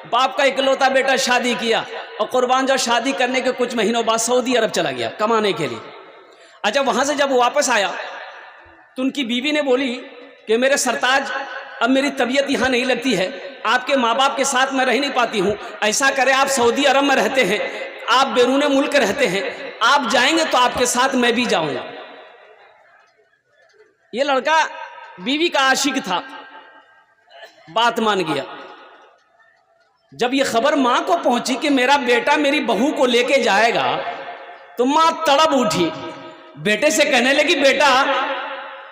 बाप का इकलौता बेटा शादी किया और कुर्बान जाओ शादी करने के कुछ महीनों बाद सऊदी अरब चला गया कमाने के लिए। अच्छा, वहाँ से जब वापस आया तो उनकी बीवी ने बोली कि मेरे सरताज, अब मेरी तबीयत यहाँ नहीं लगती है, आपके माँ बाप के साथ मैं रह नहीं पाती हूँ, ऐसा करें आप सऊदी अरब में रहते हैं, आप बैरून मुल्क रहते हैं, आप जाएंगे तो आपके साथ मैं भी जाऊंगा। ये लड़का बीवी का आशिक था, बात मान गया। जब ये खबर मां को पहुंची कि मेरा बेटा मेरी बहू को लेके जाएगा तो मां तड़प उठी, बेटे से कहने लगी, बेटा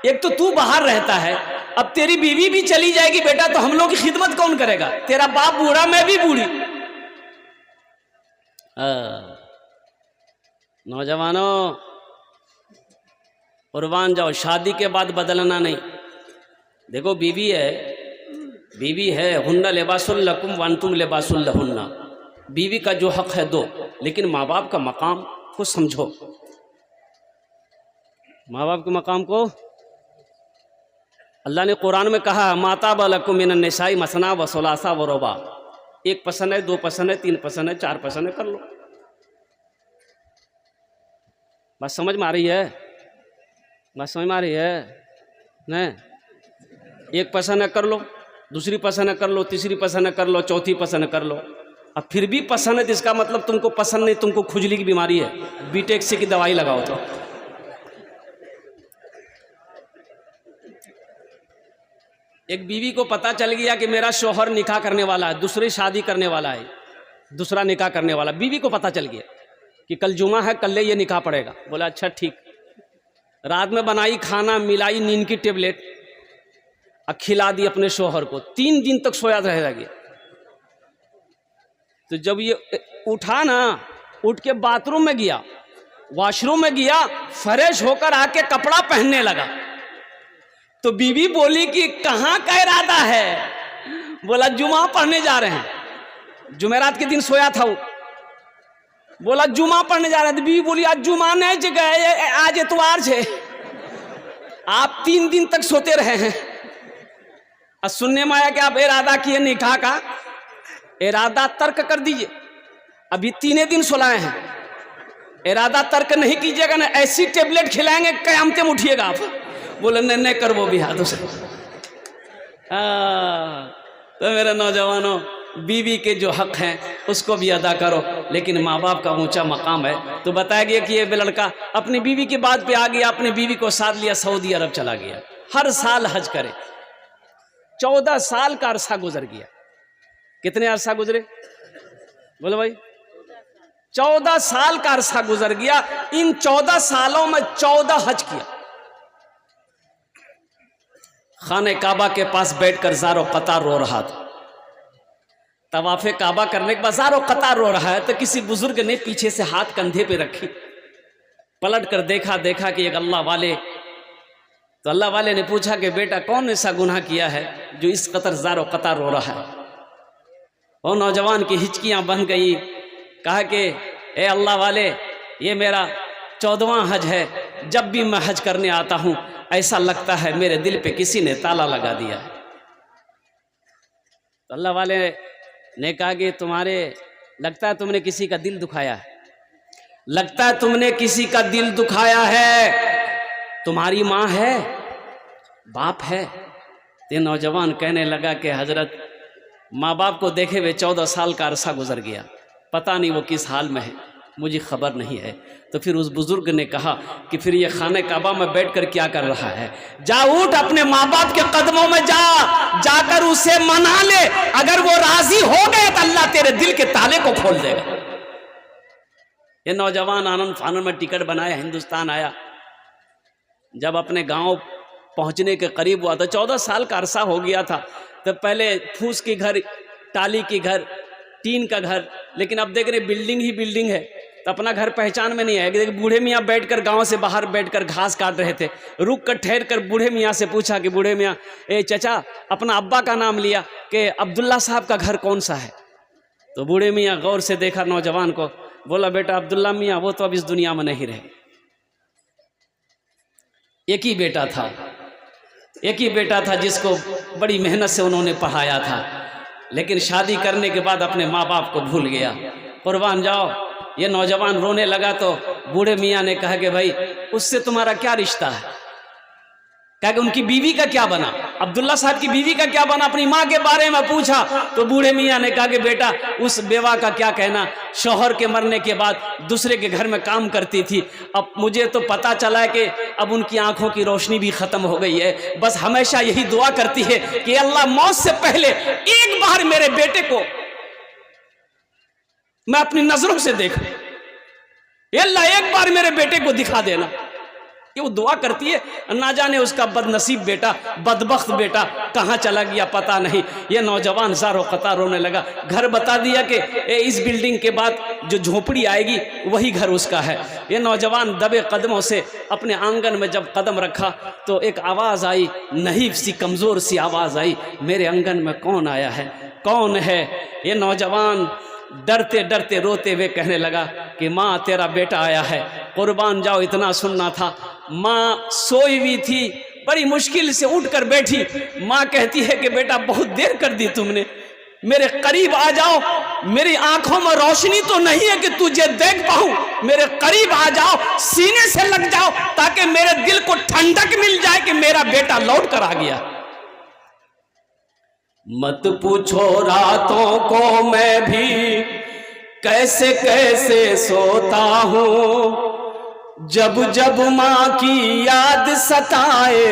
एक तो तू बाहर रहता है, अब तेरी बीवी भी चली जाएगी बेटा तो हम लोग की खिदमत कौन करेगा, तेरा बाप बूढ़ा मैं भी बूढ़ी। नौजवानों कुर्बान जाओ, शादी के बाद बदलना नहीं। देखो बीवी है, हुन्ना लिबासुल लकुम व अंतुम लिबासुल लहुन्ना, बीवी का जो हक है दो, लेकिन माँ बाप का मकाम को समझो। माँ बाप के मकाम को अल्लाह ने कुरान में कहा, माता बलकुम मिनन निसाई मसना व सुलासा व रुबा, एक पसंद है, दो पसंद है, तीन पसंद है, चार पसंद है, कर लो। बात समझ में आ रही है? बात समझ में आ रही है? नहीं, एक पसंद है कर लो, दूसरी पसंद है कर लो, तीसरी पसंद है कर लो, चौथी पसंद है कर लो। अब फिर भी पसंद है तो इसका मतलब तुमको पसंद नहीं, तुमको खुजली की बीमारी है, बीटेक्स की दवाई लगाओ। तो एक बीवी को पता चल गया कि मेरा शौहर निकाह करने वाला है, दूसरी शादी करने वाला है, दूसरा निकाह करने वाला। बीवी को पता चल गया कि कल जुमा है, कल ये निकाह पड़ेगा। बोला अच्छा ठीक। रात में बनाई खाना, मिलाई नींद की टेबलेट और खिला दी अपने शौहर को। 3 दिन तक सोया रह गया। तो जब ये उठा ना, उठ के बाथरूम में गया, वॉशरूम में गया, फ्रेश होकर आके कपड़ा पहनने लगा तो बीवी बोली कि कहाँ का इरादा है? बोला जुमा पढ़ने जा रहे हैं। जुमेरात के दिन सोया था वो। बोला जुमा पढ़ने जा रहे हैं। तो बीवी बोली आज जुमा नहीं जगह, आज इतवार है, आप 3 दिन तक सोते रहे हैं। और सुनने में आया कि आप इरादा किए निकाह का, इरादा तर्क कर दीजिए, अभी 3 दिन सुलाए हैं, इरादा तर्क नहीं कीजिएगा ना, ऐसी टेबलेट खिलाएंगे कयामत में उठिएगा आप। बोले नहीं कर वो भी हाथों से। तो मेरे नौजवानों, बीवी के जो हक हैं उसको भी अदा करो, लेकिन माँ बाप का ऊंचा मकाम है। तो बताया गया कि ये लड़का अपनी बीवी की बात पे आ गया, अपनी बीवी को साथ लिया, सऊदी अरब चला गया। हर साल हज करे। 14 साल का अरसा गुजर गया। कितने अरसा गुजरे? बोलो भाई, 14 साल का अरसा गुजर गया। इन 14 सालों में 14 हज किया। खाने काबा के पास बैठकर ज़ारो कतार रो रहा था। तवाफ़े काबा करने के बाद ज़ारो कतार रो रहा है तो किसी बुजुर्ग ने पीछे से हाथ कंधे पे रखी, पलट कर देखा कि एक अल्लाह वाले। तो अल्लाह वाले ने पूछा कि बेटा कौन ऐसा गुनाह किया है जो इस कतर ज़ारो कतार रो रहा है? और नौजवान की हिचकियां बन गई। कहा कि ए अल्लाह वाले, ये मेरा 14वां हज है, जब भी मैं हज करने आता हूं ऐसा लगता है मेरे दिल पे किसी ने ताला लगा दिया है। तो अल्लाह वाले ने कहा कि तुम्हारे लगता है तुमने किसी का दिल दुखाया है, लगता है तुमने किसी का दिल दुखाया है। तुम्हारी माँ है, बाप है? ये नौजवान कहने लगा कि हजरत, माँ बाप को देखे हुए 14 साल का अरसा गुजर गया, पता नहीं वो किस हाल में है, मुझे खबर नहीं है। तो फिर उस बुजुर्ग ने कहा कि फिर ये खाने काबा में बैठकर क्या कर रहा है? जा उठ, अपने माँ बाप के कदमों में जाकर उसे मना ले। अगर वो राजी हो गए तो अल्लाह तेरे दिल के ताले को खोल देगा। ये नौजवान आनंद फानन में टिकट बनाया, हिंदुस्तान आया। जब अपने गांव पहुंचने के करीब हुआ तो 14 साल का अरसा हो गया था। तो पहले फूस के घर, टाली के घर, टीन का घर, लेकिन अब देख रहे बिल्डिंग ही बिल्डिंग है। तो अपना घर पहचान में नहीं आएगा। बूढ़े मियाँ बैठकर गांव से बाहर बैठकर घास काट रहे थे। रुक कर ठहर कर बूढ़े मियाँ से पूछा कि बूढ़े मियाँ, ए चचा, अपना अब्बा का नाम लिया कि अब्दुल्ला साहब का घर कौन सा है? तो बूढ़े मियाँ गौर से देखा नौजवान को, बोला बेटा अब्दुल्ला मियाँ वो तो अब इस दुनिया में नहीं रहे। एक ही बेटा था जिसको बड़ी मेहनत से उन्होंने पढ़ाया था। लेकिन शादी करने के बाद अपने माँ बाप को भूल गया। कुर्बान जाओ, ये नौजवान रोने लगा तो बूढ़े मियाँ ने कहा कि भाई उससे तुम्हारा क्या रिश्ता है? कहा कि उनकी बीवी का क्या बना, अब्दुल्ला साहब की बीवी का क्या बना? अपनी माँ के बारे में पूछा तो बूढ़े मियाँ ने कहा कि बेटा उस बेवा का क्या कहना, शौहर के मरने के बाद दूसरे के घर में काम करती थी। अब मुझे तो पता चला है कि अब उनकी आंखों की रोशनी भी खत्म हो गई है। बस हमेशा यही दुआ करती है कि अल्लाह मौत से पहले एक बार मेरे बेटे को मैं अपनी नजरों से देखूं, अल्लाह एक बार मेरे बेटे को दिखा देना। ये वो दुआ करती है। ना जाने उसका बदनसीब बेटा, बदबख्त बेटा कहाँ चला गया पता नहीं। ये नौजवान ज़ारो क़तार रोने लगा। घर बता दिया कि इस बिल्डिंग के बाद जो झोपड़ी आएगी वही घर उसका है। ये नौजवान दबे कदमों से अपने आंगन में जब कदम रखा तो एक आवाज़ आई, नहीफ सी कमज़ोर सी आवाज़ आई, मेरे आंगन में कौन आया है, कौन है? ये नौजवान डरते डरते रोते हुए कहने लगा कि माँ तेरा बेटा आया है। कुर्बान जाओ, इतना सुनना था। माँ सोई हुई थी, बड़ी मुश्किल से उठकर बैठी। माँ कहती है कि बेटा बहुत देर कर दी तुमने, मेरे करीब आ जाओ, मेरी आंखों में रोशनी तो नहीं है कि तुझे देख पाऊं, मेरे करीब आ जाओ, सीने से लग जाओ ताकि मेरे दिल को ठंडक मिल जाए कि मेरा बेटा लौट कर आ गया। मत पूछो रातों को मैं भी कैसे कैसे सोता हूँ, जब जब माँ की याद सताए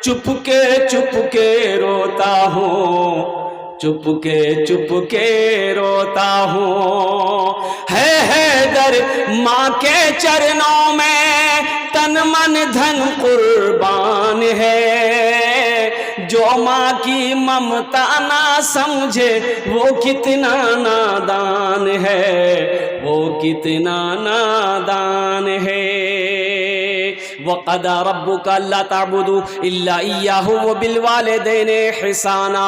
चुपके रोता हूँ, चुपके रोता हूँ। है दर माँ के चरणों में तन मन धन कुर्बान है, जो माँ की ममता ना समझे वो कितना नादान है, वो कितना नादान है। वक़दा रब्बुका अल्ला ताबुदू इल्ला इय्याहु व बिल वालिदैनि इहसाना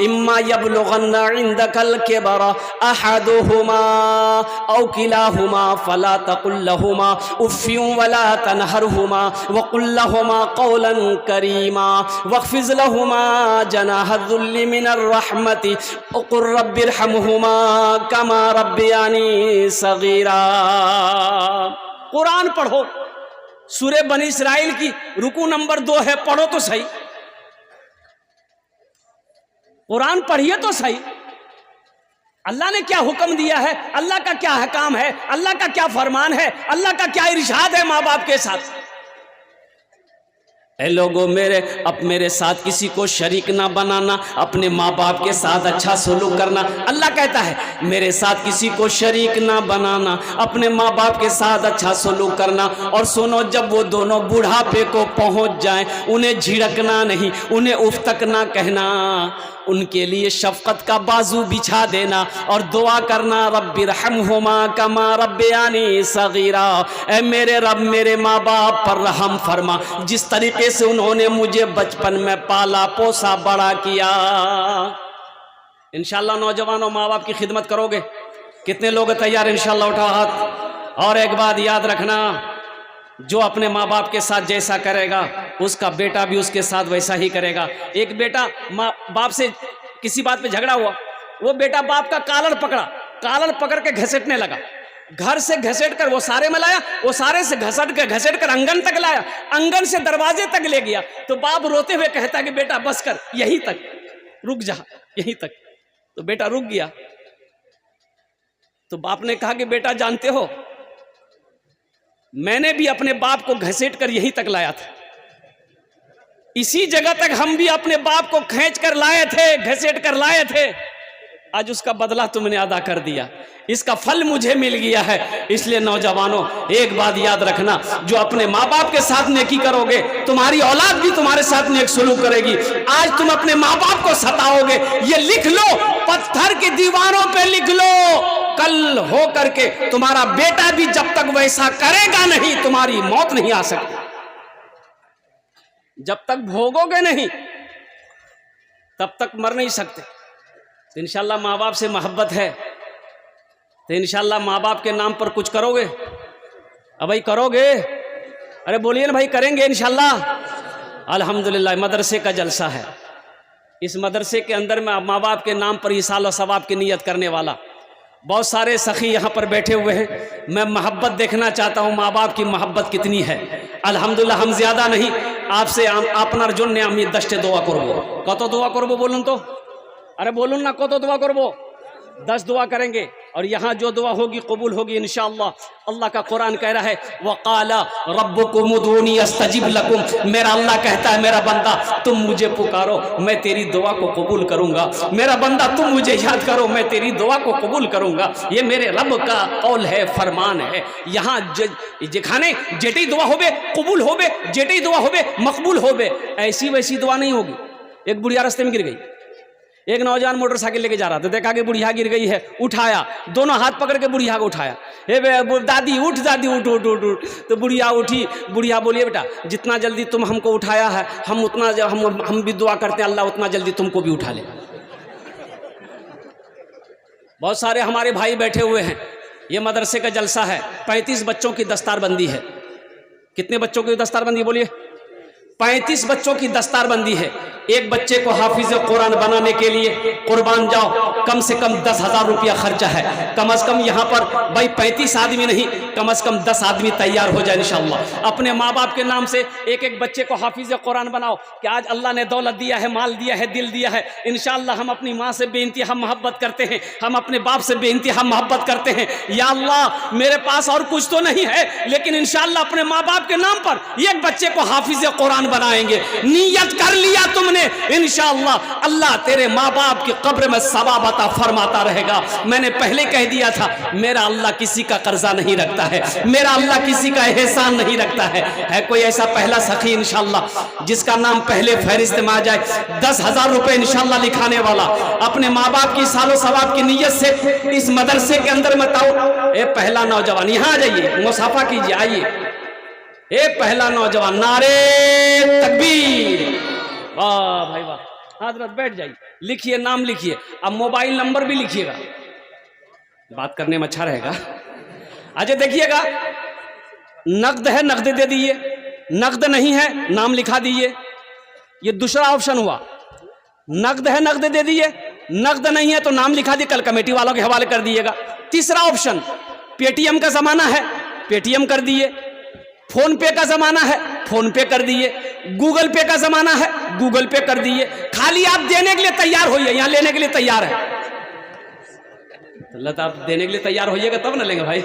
इम्मा यबलुगन्ना इंदकल किबरा अहदुहुमा औ किलाहुमा फला तकुल लहुमा उफ़्फिन वला तनहरहुमा व कुल लहुमा क़ौलन करीमा वख़्फ़िज़ लहुमा जनाह ज़ुल्लि मिनर रहमति व क़ुल रब्बिरहमहुमा कमा रब्बियानी सग़ीरा। कुरान पढ़ो, सूरे बनी इसराइल की रुकू नंबर 2 है, पढ़ो तो सही, कुरान पढ़िए तो सही। अल्लाह ने क्या हुक्म दिया है, अल्लाह का क्या हकाम है, अल्लाह का क्या फरमान है, अल्लाह का क्या इरशाद है माँ बाप के साथ। ए लोगों, मेरे साथ किसी को शरीक ना बनाना, अपने माँ बाप के साथ अच्छा सलूक करना। अल्लाह कहता है मेरे साथ किसी को शरीक ना बनाना, अपने माँ बाप के साथ अच्छा सलूक करना। और सुनो, जब वो दोनों बुढ़ापे को पहुँच जाएं, उन्हें झिड़कना नहीं, उन्हें उफ तक ना कहना, उनके लिए शफकत का बाजू बिछा देना और दुआ करना, रब्बिरहमहुमा कमा रब्बियानी सगीरा। ऐ मेरे रब, मेरे माँ बाप पर रहम फरमा, जिस तरीके से उन्होंने मुझे बचपन में पाला पोसा बड़ा किया। इंशाल्लाह नौजवानों, माँ बाप की खिदमत करोगे? कितने लोग तैयार? इंशाल्लाह उठाओ हाथ। और एक बात याद रखना, जो अपने माँ बाप के साथ जैसा करेगा उसका बेटा भी उसके साथ वैसा ही करेगा। एक बेटा माँ बाप से किसी बात पे झगड़ा हुआ, वो बेटा बाप का कालर पकड़ के घसीटने लगा, घर से घसीट कर वो सारे में लाया, वो सारे से घसीट कर आंगन तक लाया, आंगन से दरवाजे तक ले गया। तो बाप रोते हुए कहता कि बेटा बस कर, यहीं तक रुक जा, यहीं तक। तो बेटा रुक गया। तो बाप ने कहा कि बेटा जानते हो, मैंने भी अपने बाप को घसीट कर यहीं तक लाया था, इसी जगह तक हम भी अपने बाप को खींच कर लाए थे, घसीट कर लाए थे। आज उसका बदला तुमने अदा कर दिया, इसका फल मुझे मिल गया है। इसलिए नौजवानों, एक बात याद रखना, जो अपने माँ बाप के साथ नेकी करोगे, तुम्हारी औलाद भी तुम्हारे साथ नेक सलूक करेगी। आज तुम अपने माँ बाप को सताओगे, ये लिख लो, पत्थर की दीवारों पे लिख लो, कल हो करके तुम्हारा बेटा भी जब तक वैसा करेगा नहीं, तुम्हारी मौत नहीं आ सकती। जब तक भोगोगे नहीं तब तक मर नहीं सकते। तो इंशाल्लाह माँ बाप से मोहब्बत है तो इंशाल्लाह माँ बाप के नाम पर कुछ करोगे? अब भाई करोगे? अरे बोलिए ना भाई, करेंगे इंशाल्लाह। अल्हम्दुलिल्लाह, मदरसे का जलसा है, इस मदरसे के अंदर में माँ बाप के नाम पर ईसाल और सवाब की नीयत करने वाला, बहुत सारे सखी यहाँ पर बैठे हुए हैं। मैं मोहब्बत देखना चाहता हूँ, माँ बाप की मोहब्बत कितनी है। अल्हम्दुलिल्लाह हम ज़्यादा नहीं, आपसे आपनार जन्य আমি 10टे দোয়া করব। কত দোয়া করব বলুন তো? अरे बोलून ना, কত দোয়া করব? 10 दुआ करेंगे और यहाँ जो दुआ होगी कबूल होगी इंशाअल्लाह। अल्लाह का कुरान कह रहा है वक़ाला रब्बुकुम उदूनी अस्तजिब लकुम, मेरा अल्लाह कहता है मेरा बंदा तुम मुझे पुकारो मैं तेरी दुआ को कबूल करूँगा, मेरा बंदा तुम मुझे याद करो मैं तेरी दुआ को कबूल करूँगा। ये मेरे रब का कौल है, फरमान है। यहाँ जेखाने जेटी दुआ होबे कबूल होबे, जेटी दुआ होबे मकबूल होबे, ऐसी वैसी दुआ नहीं होगी। एक बुढ़िया रास्ते में गिर गई, एक नौजवान मोटरसाइकिल लेके जा रहा था, देखा कि बुढ़िया गिर गई है, उठाया, दोनों हाथ पकड़ के बुढ़िया को उठाया। हे दादी उठ, दादी उठ उठ उठ उठ। तो बुढ़िया उठी, बुढ़िया बोलिए बेटा जितना जल्दी तुम हमको उठाया है हम उतना हम भी दुआ करते हैं अल्लाह उतना जल्दी तुमको भी उठा ले। बहुत सारे हमारे भाई बैठे हुए हैं, ये मदरसे का जलसा है, 35 बच्चों की दस्तारबंदी है। कितने बच्चों की दस्तारबंदी बोलिए? 35 बच्चों की दस्तारबंदी है। एक बच्चे को हाफिज कुरान बनाने के लिए कुर्बान जाओ, कम से कम 10,000 रुपया खर्चा है। कम से कम यहाँ पर भाई 35 आदमी नहीं, कम से कम 10 आदमी तैयार हो जाए इंशाअल्लाह। अपने माँ बाप के नाम से एक एक बच्चे को हाफिज कुरान बनाओ कि आज अल्लाह ने दौलत दिया है, माल दिया है, दिल दिया है। इंशाअल्लाह हम अपनी माँ से बेइंतहा मोहब्बत करते हैं, हम अपने बाप से बेइंतहा मोहब्बत करते हैं। या अल्लाह मेरे पास और कुछ तो नहीं है, लेकिन इंशाअल्लाह अपने माँ बाप के नाम पर एक बच्चे को हाफिज कुरान बनाएंगे। नियत कर लिया तुमने, इंशाअल्लाह अल्लाह तेरे माँ बाप की कब्र में सवाब अता फरमाता रहेगा। मैंने पहले कह दिया था मेरा अल्लाह किसी का कर्जा नहीं रखता है, मेरा अल्लाह किसी का एहसान नहीं रखता है कोई ऐसा पहला सखी इंशाअल्लाह जिसका नाम पहले फहरिस्त में आ जाए, 10,000 रुपए इंशाअल्लाह लिखाने वाला, अपने माँ बाप की सालों सवाब की नीयत से इस मदरसे के अंदर बताओ। ए पहला नौजवान यहाँ आ जाइए, मुसाफा कीजिए, आइए। ए पहला नौजवान, नारे तकबीर, वाह भाई वाह। हजरत बैठ जाइए, लिखिए, नाम लिखिए, अब मोबाइल नंबर भी लिखिएगा, बात करने में अच्छा रहेगा। अच्छा देखिएगा, नकद है नकद दे दीजिए, नकद नहीं है नाम लिखा दीजिए। ये दूसरा ऑप्शन हुआ, नकद है नकद दे दीजिए, नकद नहीं है तो नाम लिखा दिए, कल कमेटी वालों के हवाले कर दीजिएगा। तीसरा ऑप्शन, पेटीएम का जमाना है पेटीएम कर दिए, फोन पे का जमाना है फोन पे कर दिए, गूगल पे का जमाना है गूगल पे कर दिए। खाली आप देने के लिए तैयार होइए, यहाँ लेने के लिए तैयार है। अल्लाह आप देने के लिए तैयार होइएगा तब ना लेंगे भाई।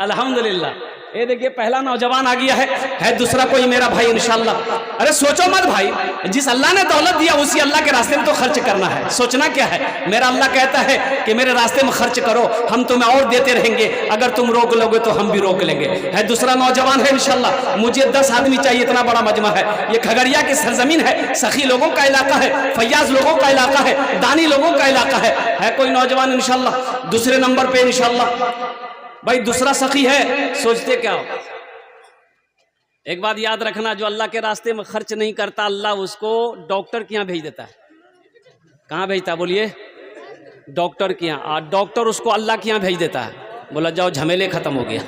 अल्हम्दुलिल्लाह, ये देखिए पहला नौजवान आ गया है दूसरा कोई मेरा भाई इंशाअल्लाह। अरे सोचो मत भाई, जिस अल्लाह ने दौलत दिया उसी अल्लाह के रास्ते में तो खर्च करना है, सोचना क्या है। मेरा अल्लाह कहता है कि मेरे रास्ते में खर्च करो, हम तुम्हें और देते रहेंगे, अगर तुम रोक लोगे तो हम भी रोक लेंगे। है दूसरा नौजवान है इंशाअल्लाह। मुझे 10 आदमी चाहिए, इतना बड़ा मजमा है। ये खगड़िया की सरजमीन है, सखी लोगों का इलाका है, फैयाज लोगों का इलाका है, दानी लोगों का इलाका है कोई नौजवान इंशाअल्लाह। दूसरे नंबर पे इंशाअल्लाह भाई दूसरा सखी है। सोचते क्या हो, एक बात याद रखना, जो अल्लाह के रास्ते में खर्च नहीं करता अल्लाह उसको डॉक्टर के यहाँ भेज देता है। कहाँ भेजता है बोलिए? डॉक्टर के यहाँ। और डॉक्टर उसको अल्लाह के यहाँ भेज देता है, बोला जाओ झमेले खत्म हो गया।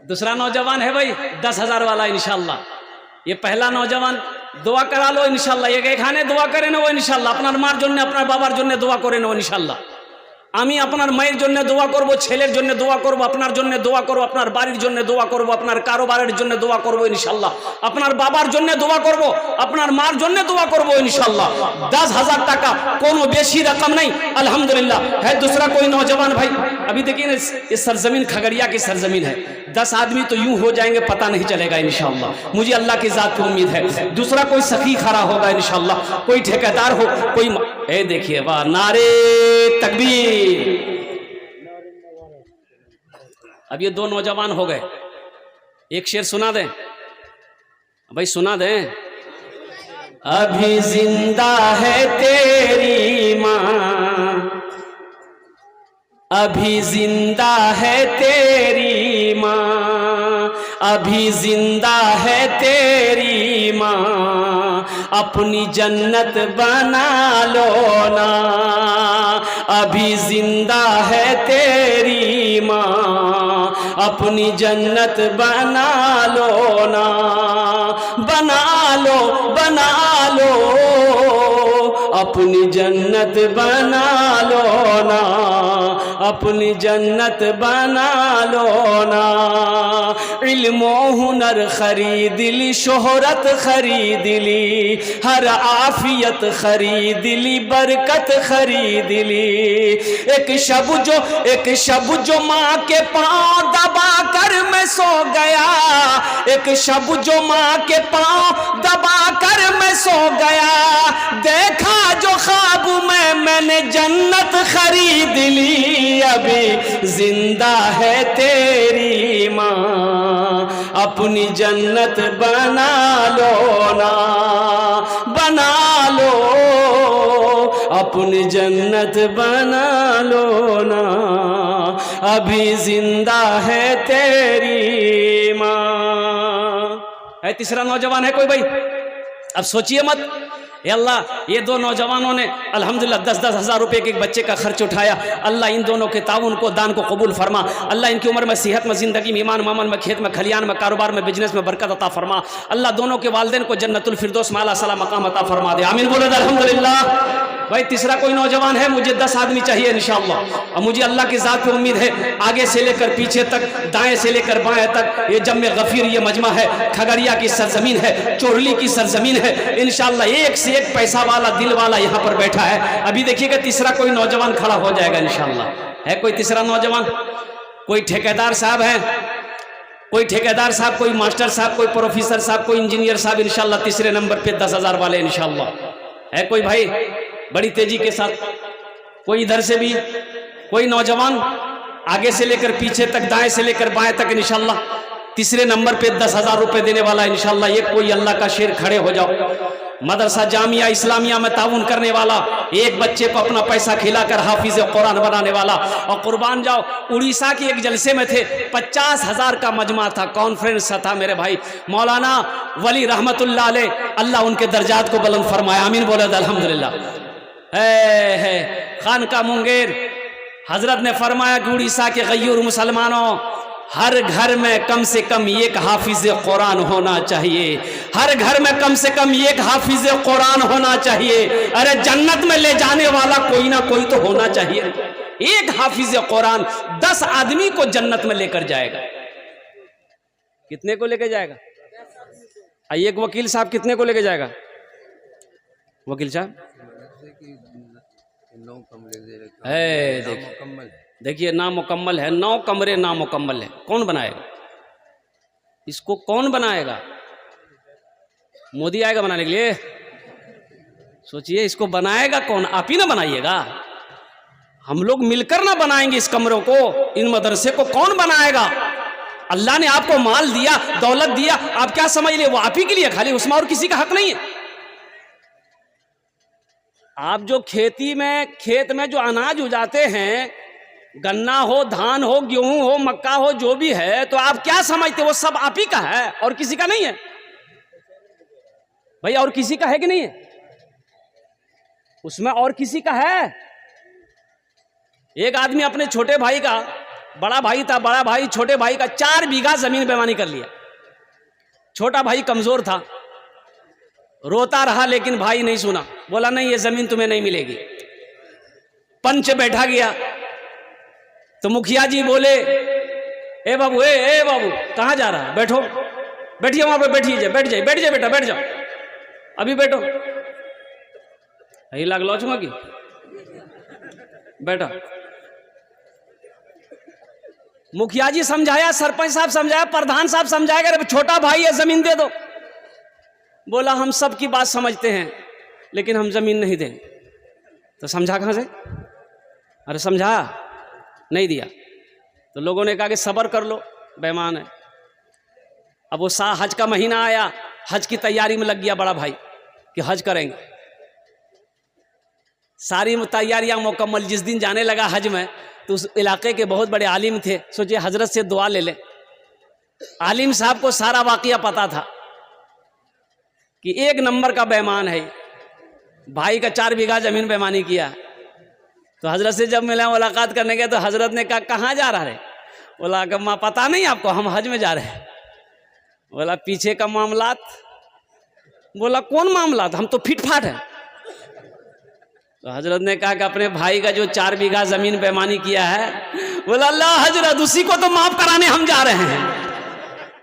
दूसरा नौजवान है भाई 10,000 वाला इंशाअल्लाह। ये पहला नौजवान, दुआ करा लो इंशाअल्लाह। ये खाने दुआ करे ना वो इंशाअल्लाह, अपना मार जन्य अपना बाबार जन्य दुआ करे ना इंशाअल्लाह। আমি আপনার মায়ের জন্য দোয়া করব, ছেলের জন্য দোয়া করব, আপনার জন্য দোয়া করব, আপনার বাড়ির জন্য দোয়া করব, আপনার কারোবারের জন্য দোয়া করব ইনশাআল্লাহ, আপনার বাবার জন্য দোয়া করব, আপনার মার জন্য দোয়া করব ইনশাআল্লাহ। 10,000 টাকা কোনো বেশি रकम नहीं, अल्हम्दुलिल्लाह। है दूसरा कोई नौजवान भाई, अभी देखिए ना ये सरजमीन खगड़िया की सरजमीन है, 10 आदमी तो यूं हो जाएंगे पता नहीं चलेगा इंशाअल्लाह। मुझे अल्लाह की जात पे उम्मीद है। दूसरा कोई सखी खड़ा होगा इंशाअल्लाह, कोई ठेकेदार हो, कोई ए देखिए वाह, नारे तकबीर। अब ये 2 नौजवान हो गए, एक शेर सुना दें भाई, सुना दें। अभी जिंदा है तेरी माँ, अभी जिंदा है तेरी माँ, अभी जिंदा है तेरी माँ, अपनी जन्नत बना लो ना, अभी जिंदा है तेरी माँ, अपनी जन्नत बना लो ना, बना लो बना लो, अपनी जन्नत बना लो ना, अपनी जन्नत बना लो ना। इल्म हुनर खरीद ली, शोहरत खरीद ली, हर आफियत खरीद ली, बरकत खरीद ली। एक शब जो माँ के पाँव दबा कर मैं सो गया, एक शब जो माँ के पाँव दबा कर मैं सो गया, देखा जो ख्वाब में मैंने जन्नत खरीद ली। अभी जिंदा है तेरी माँ, अपनी जन्नत बना लो ना, बना लो, अपनी जन्नत बना लो ना, अभी जिंदा है तेरी माँ। है तीसरा नौजवान है कोई भाई? अब सोचिए मत, ये अल्लाह, ये दो नौजवानों ने अल्हम्दुलिल्लाह 10-10 हज़ार रुपये के एक बच्चे का खर्च उठाया। अल्लाह इन दोनों के ताउन को, दान को कबूल फरमा। अल्लाह इनकी उम्र में, सेहत में, ज़िंदगी में, ईमान मामन में, खेत में, खलियान में, कारोबार में, बिजनेस में बरकत अता फरमा। अल्लाह दोनों के वालिदैन को जन्नतुल फिरदौस में आला सला मकाम अता फरमा दे। आमीन बोले अल्हम्दुलिल्लाह। भाई तीसरा कोई नौजवान है? मुझे 10 आदमी चाहिए इंशाअल्लाह। और मुझे अल्लाह की ज़ात पे उम्मीद है, आगे से लेकर पीछे तक, दाएं से लेकर बाएं तक, ये जम्मे गफीर ये मजमा है, खगड़िया की सरजमीन है, चोरली की सरजमीन है। इंशाअल्लाह एक से एक पैसा वाला, दिल वाला यहाँ पर बैठा है। अभी देखिएगा तीसरा कोई नौजवान खड़ा हो जाएगा इंशाअल्लाह। है कोई तीसरा नौजवान? कोई ठेकेदार साहब है? कोई ठेकेदार साहब, कोई मास्टर साहब, कोई प्रोफेसर साहब, कोई इंजीनियर साहब इंशाअल्लाह तीसरे नंबर पे 10,000 वाले इंशाअल्लाह। है कोई भाई? बड़ी तेजी के साथ कोई इधर से भी कोई नौजवान, आगे से लेकर पीछे तक, दाएं से लेकर बाएं तक इंशाअल्लाह तीसरे नंबर पे 10,000 रुपए देने वाला इंशाअल्लाह। ये कोई अल्लाह का शेर खड़े हो जाओ। मदरसा जामिया इस्लामिया में ताउन करने वाला, एक बच्चे को अपना पैसा खिलाकर हाफिज कुरान बनाने वाला। और कुर्बान जाओ, उड़ीसा के एक जलसे में थे, 50,000 का मजमा था, कॉन्फ्रेंस था मेरे भाई। मौलाना वली रहमतुल्लाह अलैह, अल्लाह उनके दर्जात को बुलंद फरमाया। आमीन बोले अल्हम्दुलिल्लाह। है खानका मुंगेर, हजरत ने फरमाया कि उड़ीसा के गयूर मुसलमानों, हर घर में कम से कम एक हाफिज कुरान होना चाहिए, हर घर में कम से कम एक हाफिज कुरान होना चाहिए। अरे जन्नत में ले जाने वाला कोई ना कोई तो होना चाहिए। एक हाफिज कुरान 10 आदमी को जन्नत में लेकर जाएगा। कितने को लेकर जाएगा? एक वकील साहब कितने को लेकर जाएगा? वकील साहब देखिए नामुकम्मल है, 9 कमरे नामुकम्मल है। कौन बनाएगा इसको? कौन बनाएगा? मोदी आएगा बनाने के लिए? सोचिए इसको बनाएगा कौन? आप ही ना बनाइएगा? हम लोग मिलकर ना बनाएंगे इस कमरों को, इन मदरसे को कौन बनाएगा? अल्लाह ने आपको माल दिया, दौलत दिया, आप क्या समझ लिए वो आप ही के लिए खाली, उसमें और किसी का हक नहीं है। आप जो खेत में जो अनाज उगाते हैं, गन्ना हो, धान हो, गेहूं हो, मक्का हो, जो भी है, तो आप क्या समझते वो सब आप ही का है और किसी का नहीं है? भाई और किसी का है कि नहीं है? उसमें और किसी का है? एक आदमी अपने छोटे भाई का, बड़ा भाई था, बड़ा भाई छोटे भाई का 4 बीघा जमीन बेईमानी कर लिया। छोटा भाई कमजोर था, रोता रहा, लेकिन भाई नहीं सुना, बोला नहीं ये जमीन तुम्हें नहीं मिलेगी। पंच बैठा गया तो मुखिया जी बोले, ए बाबू, ए बाबू कहाँ जा रहा है? बैठो, बैठिए वहां पे, बैठ जाइए बेटा, बैठ जाओ, अभी बैठो। यही लाग लौचूंगा कि बेटा। मुखिया जी समझाया, सरपंच साहब समझाया, प्रधान साहब समझाया, अरे छोटा भाई है जमीन दे दो। बोला हम सब की बात समझते हैं लेकिन हम जमीन नहीं देंगे। तो समझा कहां से? अरे समझा नहीं दिया। तो लोगों ने कहा कि सब्र कर लो, बेईमान है। अब वो हज का महीना आया, हज की तैयारी में लग गया बड़ा भाई कि हज करेंगे। सारी तैयारियां मुकम्मल। जिस दिन जाने लगा हज में, तो उस इलाके के बहुत बड़े आलिम थे, सोचिए हजरत से दुआ ले ले। आलिम साहब को सारा वाकया पता था कि 1 नंबर का बेईमान है, भाई का 4 बीघा जमीन बेईमानी किया। तो हजरत से जब मिला, मुलाकात करने गए, तो हजरत ने कहा कहाँ जा रहा है? बोला कि माँ पता नहीं आपको, हम हज में जा रहे हैं। बोला पीछे का मामलात बोला कौन मामला था, हम तो फिटफाट है। तो हजरत ने कहा कि अपने भाई का जो 4 बीघा जमीन बेईमानी किया है, बोला अल्लाह हजरत उसी को तो माफ कराने हम जा रहे हैं।